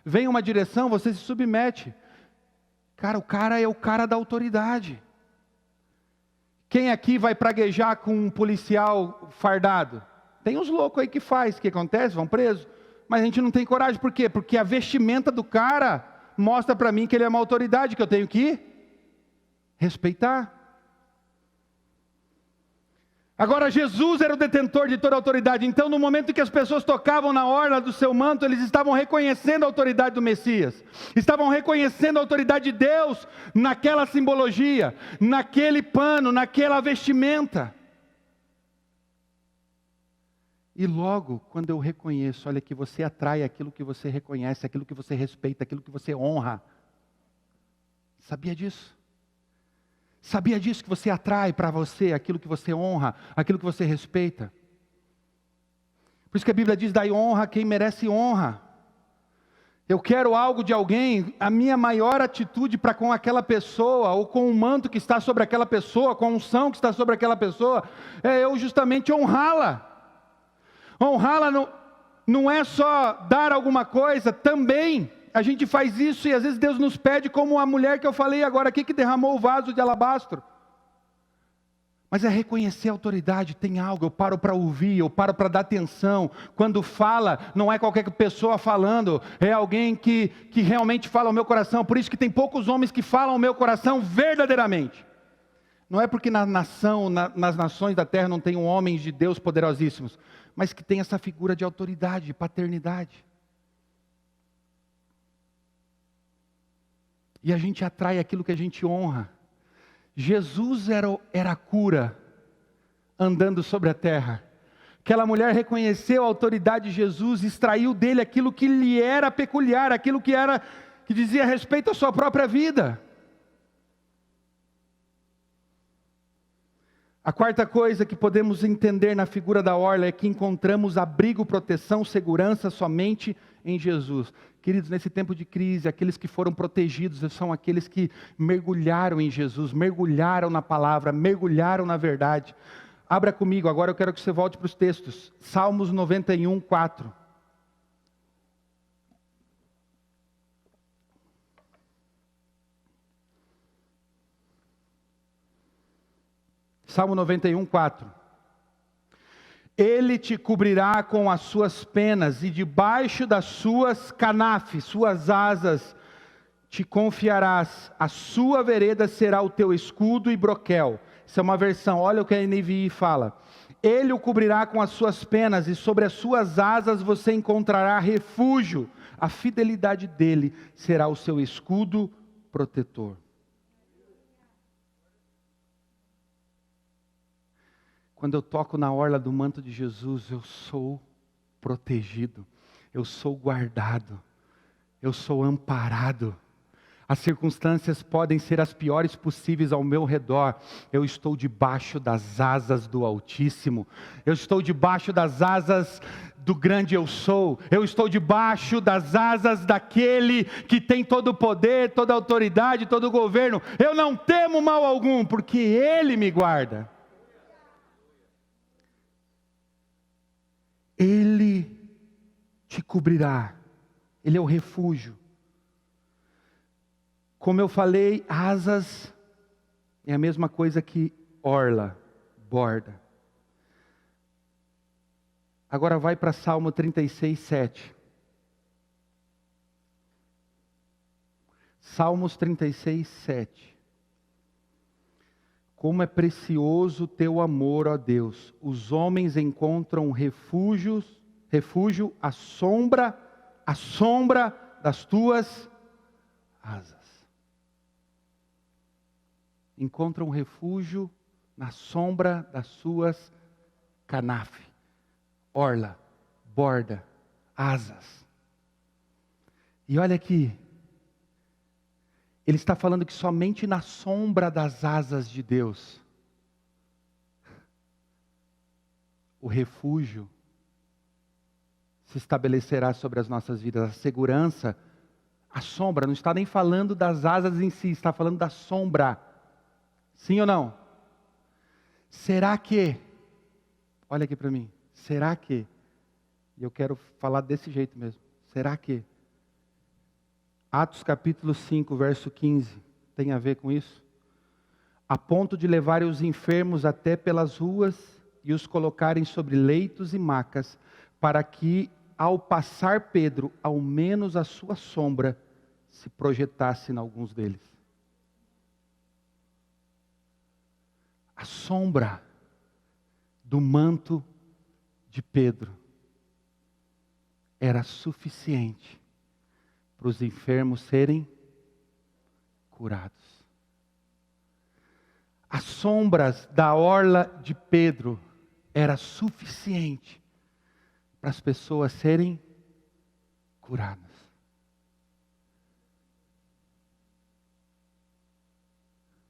Vem uma direção, você se submete. Cara, o cara é o cara da autoridade. Quem aqui vai praguejar com um policial fardado? Tem uns loucos aí que faz, o que acontece? Vão presos. Mas a gente não tem coragem, por quê? Porque a vestimenta do cara mostra para mim que ele é uma autoridade, que eu tenho que respeitar. Agora, Jesus era o detentor de toda a autoridade. Então, no momento em que as pessoas tocavam na orla do seu manto, eles estavam reconhecendo a autoridade do Messias. Estavam reconhecendo a autoridade de Deus naquela simbologia, naquele pano, naquela vestimenta. E logo, quando eu reconheço, olha que você atrai aquilo que você reconhece, aquilo que você respeita, aquilo que você honra. Sabia disso? Sabia disso, que você atrai para você aquilo que você honra, aquilo que você respeita? Por isso que a Bíblia diz, dai honra a quem merece honra. Eu quero algo de alguém, a minha maior atitude para com aquela pessoa, ou com o manto que está sobre aquela pessoa, com a unção que está sobre aquela pessoa, é eu justamente honrá-la. Honrá-la não é só dar alguma coisa, também a gente faz isso e às vezes Deus nos pede, como a mulher que eu falei agora aqui, que derramou o vaso de alabastro. Mas é reconhecer a autoridade, tem algo, eu paro para ouvir, eu paro para dar atenção. Quando fala, não é qualquer pessoa falando, é alguém que realmente fala ao meu coração. Por isso que tem poucos homens que falam ao meu coração verdadeiramente. Não é porque nas nações da terra não tem homens de Deus poderosíssimos, mas que tem essa figura de autoridade, de paternidade. E a gente atrai aquilo que a gente honra. Jesus era a cura, andando sobre a terra. Aquela mulher reconheceu a autoridade de Jesus, extraiu dele aquilo que lhe era peculiar, aquilo que dizia respeito à sua própria vida. A quarta coisa que podemos entender na figura da orla é que encontramos abrigo, proteção, segurança somente em Jesus. Queridos, nesse tempo de crise, aqueles que foram protegidos são aqueles que mergulharam em Jesus, mergulharam na palavra, mergulharam na verdade. Abra comigo, agora eu quero que você volte para os textos. Salmos 91, 4. Salmo 91, 4. Ele te cobrirá com as suas penas, e debaixo das suas canafes, suas asas, te confiarás. A sua vereda será o teu escudo e broquel. Isso é uma versão, olha o que a NVI fala. Ele o cobrirá com as suas penas, e sobre as suas asas você encontrará refúgio. A fidelidade dele será o seu escudo protetor. Quando eu toco na orla do manto de Jesus, eu sou protegido, eu sou guardado, eu sou amparado. As circunstâncias podem ser as piores possíveis ao meu redor. Eu estou debaixo das asas do Altíssimo. Eu estou debaixo das asas do grande eu sou. Eu estou debaixo das asas daquele que tem todo o poder, toda a autoridade, todo o governo. Eu não temo mal algum, porque Ele me guarda. Ele te cobrirá. Ele é o refúgio. Como eu falei, asas é a mesma coisa que orla, borda. Agora vai para Salmo 36, 7. Salmos 36, 7. Como é precioso o teu amor, ó Deus. Os homens encontram refúgio à sombra das tuas asas. Encontram refúgio na sombra das suas canafes, orla, borda, asas. E olha aqui, ele está falando que somente na sombra das asas de Deus, o refúgio se estabelecerá sobre as nossas vidas, a segurança, a sombra, não está nem falando das asas em si, está falando da sombra. Sim ou não? Será que, olha aqui para mim, será que, e eu quero falar desse jeito mesmo, será que Atos capítulo 5, verso 15, tem a ver com isso? A ponto de levarem os enfermos até pelas ruas e os colocarem sobre leitos e macas, para que, ao passar Pedro, ao menos a sua sombra se projetasse em alguns deles. A sombra do manto de Pedro era suficiente para os enfermos serem curados. As sombras da orla de Pedro era suficiente para as pessoas serem curadas.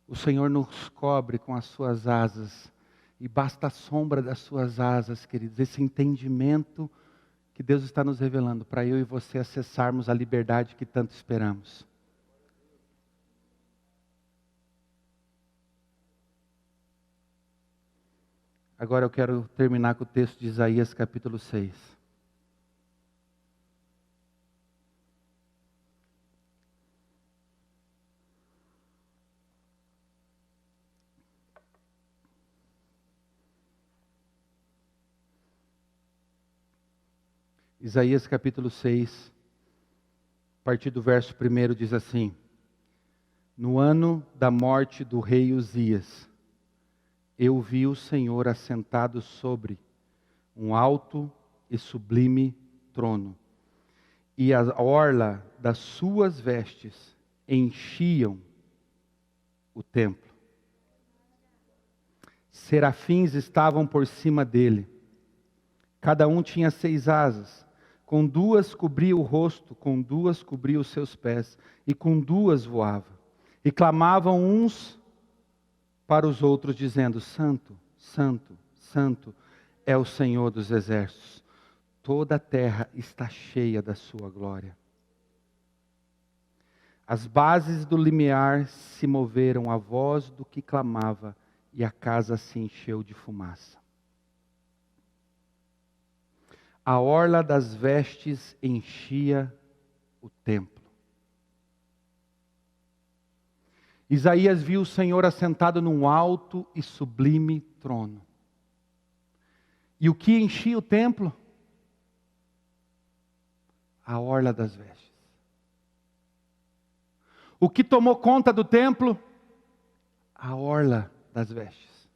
O Senhor nos cobre com as suas asas, e basta a sombra das suas asas, queridos, esse entendimento que Deus está nos revelando para eu e você acessarmos a liberdade que tanto esperamos. Agora eu quero terminar com o texto de Isaías capítulo 6. Isaías capítulo 6, a partir do verso 1 diz assim: No ano da morte do rei Uzias, eu vi o Senhor assentado sobre um alto e sublime trono, e a orla das suas vestes enchiam o templo. Serafins estavam por cima dele, cada um tinha 6 asas, com 2 cobria o rosto, com 2 cobria os seus pés, e com 2 voava. E clamavam uns para os outros, dizendo: Santo, Santo, Santo é o Senhor dos exércitos. Toda a terra está cheia da sua glória. As bases do limiar se moveram à voz do que clamava, e a casa se encheu de fumaça. A orla das vestes enchia o templo. Isaías viu o Senhor assentado num alto e sublime trono. E o que enchia o templo? A orla das vestes. O que tomou conta do templo? A orla das vestes.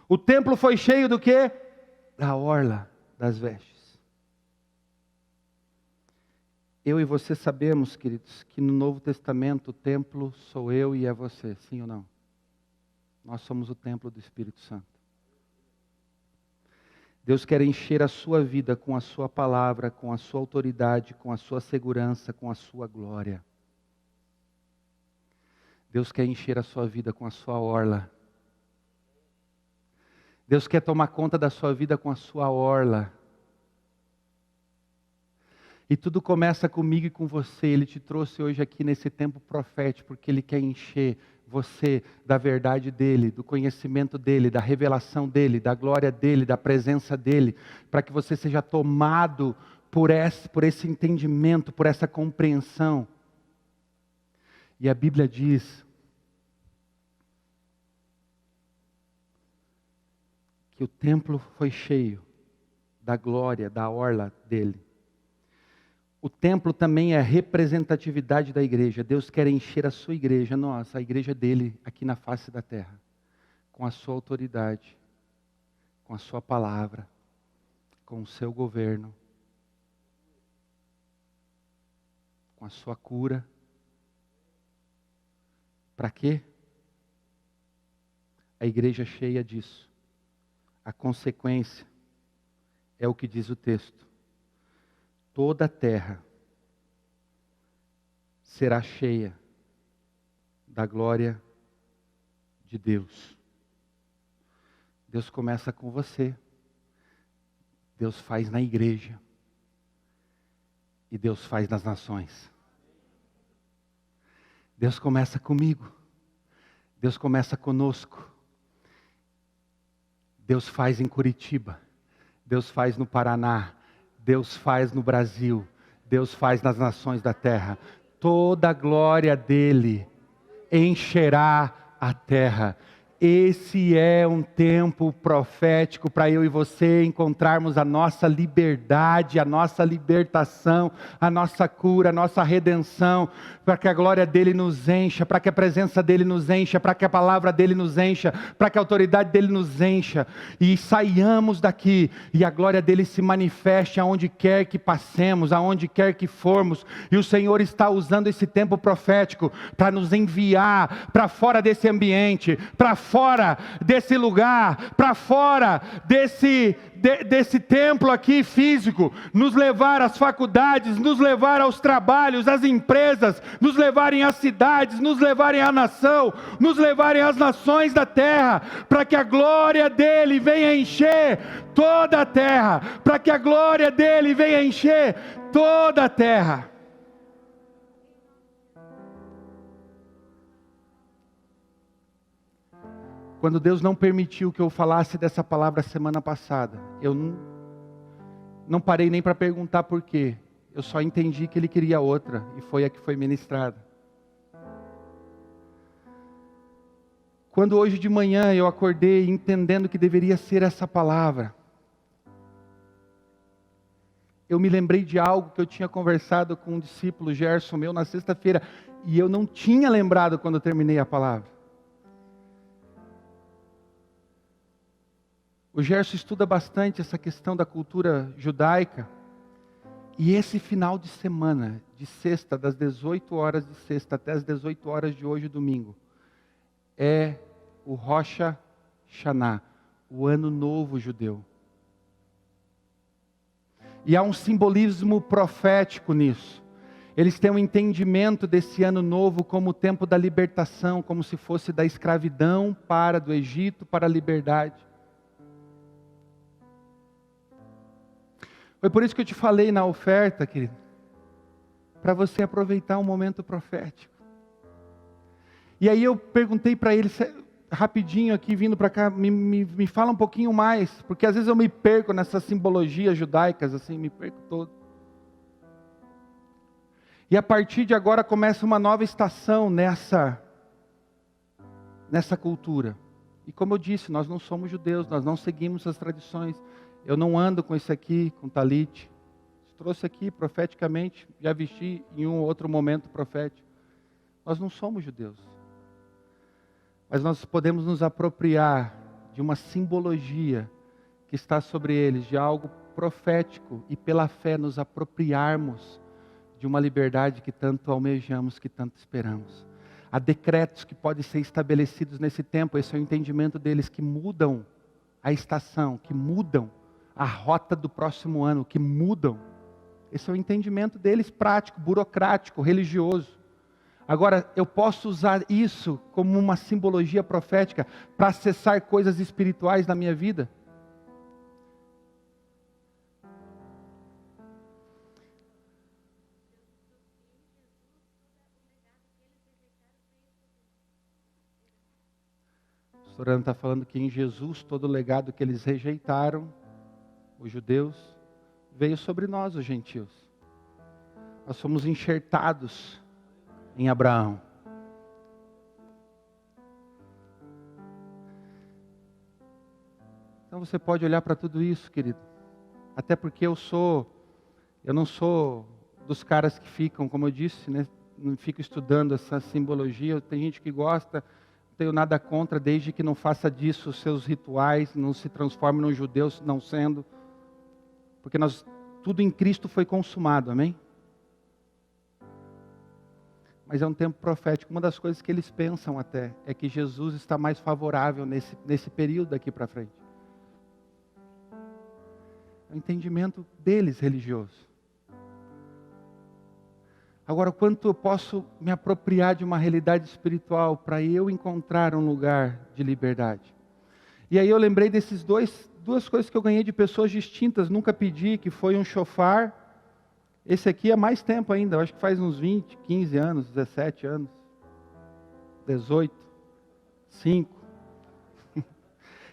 O templo foi cheio do quê? Da orla das vestes. Eu e você sabemos, queridos, que no Novo Testamento o templo sou eu e é você, sim ou não? Nós somos o templo do Espírito Santo. Deus quer encher a sua vida com a sua palavra, com a sua autoridade, com a sua segurança, com a sua glória. Deus quer encher a sua vida com a sua orla. Deus quer tomar conta da sua vida com a sua orla. E tudo começa comigo e com você. Ele te trouxe hoje aqui nesse tempo profético, porque Ele quer encher você da verdade dEle, do conhecimento dEle, da revelação dEle, da glória dEle, da presença dEle, para que você seja tomado por esse entendimento, por essa compreensão. E a Bíblia diz que o templo foi cheio da glória, da orla dele. O templo também é a representatividade da igreja. Deus quer encher a sua igreja, a igreja dele aqui na face da terra, com a sua autoridade, com a sua palavra, com o seu governo, com a sua cura. Para quê? A igreja cheia disso. A consequência é o que diz o texto. Toda a terra será cheia da glória de Deus. Deus começa com você. Deus faz na igreja. E Deus faz nas nações. Deus começa comigo. Deus começa conosco. Deus faz em Curitiba, Deus faz no Paraná, Deus faz no Brasil, Deus faz nas nações da terra. Toda a glória dele encherá a terra. Esse é um tempo profético para eu e você encontrarmos a nossa liberdade, a nossa libertação, a nossa cura, a nossa redenção, para que a glória dele nos encha, para que a presença dele nos encha, para que a palavra dele nos encha, para que a autoridade dele nos encha, e saiamos daqui, e a glória dele se manifeste aonde quer que passemos, aonde quer que formos, e o Senhor está usando esse tempo profético para nos enviar para fora desse ambiente, para fora desse lugar, para fora desse templo aqui físico, nos levar às faculdades, nos levar aos trabalhos, às empresas, nos levarem às cidades, nos levarem à nação, nos levarem às nações da terra, para que a glória dele venha encher toda a terra, para que a glória dele venha encher toda a terra. Quando Deus não permitiu que eu falasse dessa palavra semana passada, eu não parei nem para perguntar por quê. Eu só entendi que Ele queria outra, e foi a que foi ministrada. Quando hoje de manhã eu acordei entendendo que deveria ser essa palavra, eu me lembrei de algo que eu tinha conversado com um discípulo, Gerson meu, na sexta-feira, e eu não tinha lembrado quando eu terminei a palavra. O Gerson estuda bastante essa questão da cultura judaica. E esse final de semana, de sexta, das 18 horas de sexta até as 18 horas de hoje, domingo, é o Rosh Hashanah, o Ano Novo Judeu. E há um simbolismo profético nisso. Eles têm um entendimento desse ano novo como o tempo da libertação, como se fosse da escravidão do Egito para a liberdade. Foi por isso que eu te falei na oferta, querido, para você aproveitar um momento profético. E aí eu perguntei para ele, rapidinho aqui, vindo para cá, me fala um pouquinho mais, porque às vezes eu me perco nessas simbologias judaicas, assim, me perco todo. E a partir de agora começa uma nova estação nessa cultura. E como eu disse, nós não somos judeus, nós não seguimos as tradições. Eu não ando com isso aqui, com talit. Trouxe aqui profeticamente, já vesti em um outro momento profético. Nós não somos judeus. Mas nós podemos nos apropriar de uma simbologia que está sobre eles, de algo profético, e pela fé nos apropriarmos de uma liberdade que tanto almejamos, que tanto esperamos. Há decretos que podem ser estabelecidos nesse tempo, esse é o entendimento deles, que mudam a estação, que mudam a rota do próximo ano, que mudam. Esse é o entendimento deles, prático, burocrático, religioso. Agora, eu posso usar isso como uma simbologia profética para acessar coisas espirituais na minha vida? O Sorano está falando que em Jesus todo o legado que eles rejeitaram, os judeus, veio sobre nós, os gentios. Nós fomos enxertados em Abraão. Então você pode olhar para tudo isso, querido. Até porque eu não sou dos caras que ficam, como eu disse, né? Não fico estudando essa simbologia. Tem gente que gosta, não tenho nada contra, desde que não faça disso os seus rituais, não se transforme num judeu, não sendo. Porque tudo em Cristo foi consumado, amém? Mas é um tempo profético. Uma das coisas que eles pensam até é que Jesus está mais favorável nesse período daqui para frente. É o entendimento deles religioso. Agora, quanto eu posso me apropriar de uma realidade espiritual para eu encontrar um lugar de liberdade? E aí eu lembrei desses duas coisas que eu ganhei de pessoas distintas, nunca pedi, que foi um shofar. Esse aqui há mais tempo ainda, eu acho que faz uns 20, 15 anos, 17 anos, 18, 5.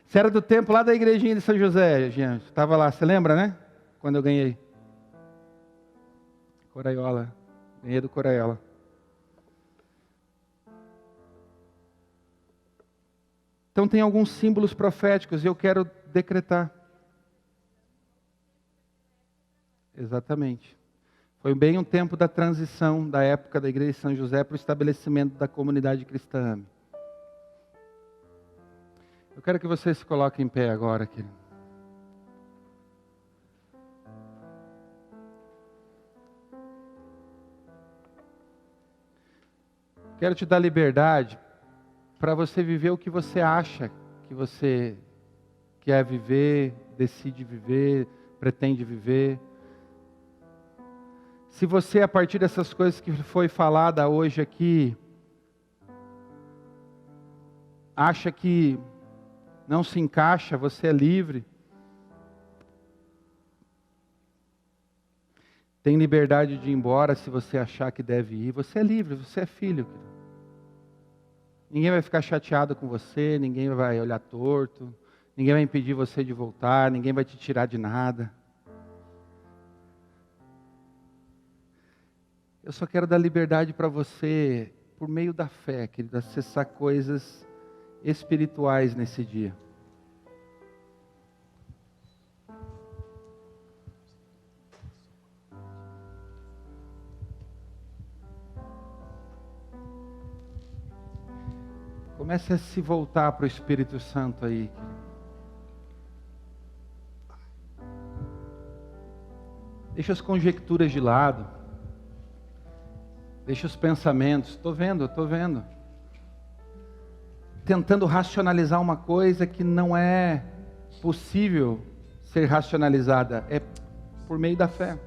Você era do tempo lá da igrejinha de São José, Jean, estava lá, você lembra, né? Quando eu ganhei. Coraiola. Ganhei do Coraiola. Então tem alguns símbolos proféticos e eu quero decretar. Exatamente. Foi bem um tempo da transição da época da Igreja de São José para o estabelecimento da comunidade cristã. Eu quero que você se coloque em pé agora, querido. Quero te dar liberdade para você viver o que você acha que você quer viver, decide viver, pretende viver. Se você, a partir dessas coisas que foi falada hoje aqui, acha que não se encaixa, você é livre. Tem liberdade de ir embora se você achar que deve ir. Você é livre, você é filho. Ninguém vai ficar chateado com você, ninguém vai olhar torto, ninguém vai impedir você de voltar, ninguém vai te tirar de nada. Eu só quero dar liberdade para você, por meio da fé, querido, acessar coisas espirituais nesse dia. Comece a se voltar para o Espírito Santo aí, querido. Deixa as conjecturas de lado. Deixa os pensamentos. Estou vendo. Tentando racionalizar uma coisa que não é possível ser racionalizada. É por meio da fé.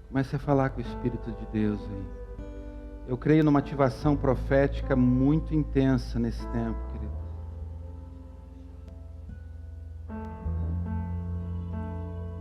Comece a falar com o Espírito de Deus aí. Eu creio numa ativação profética muito intensa nesse tempo, querido.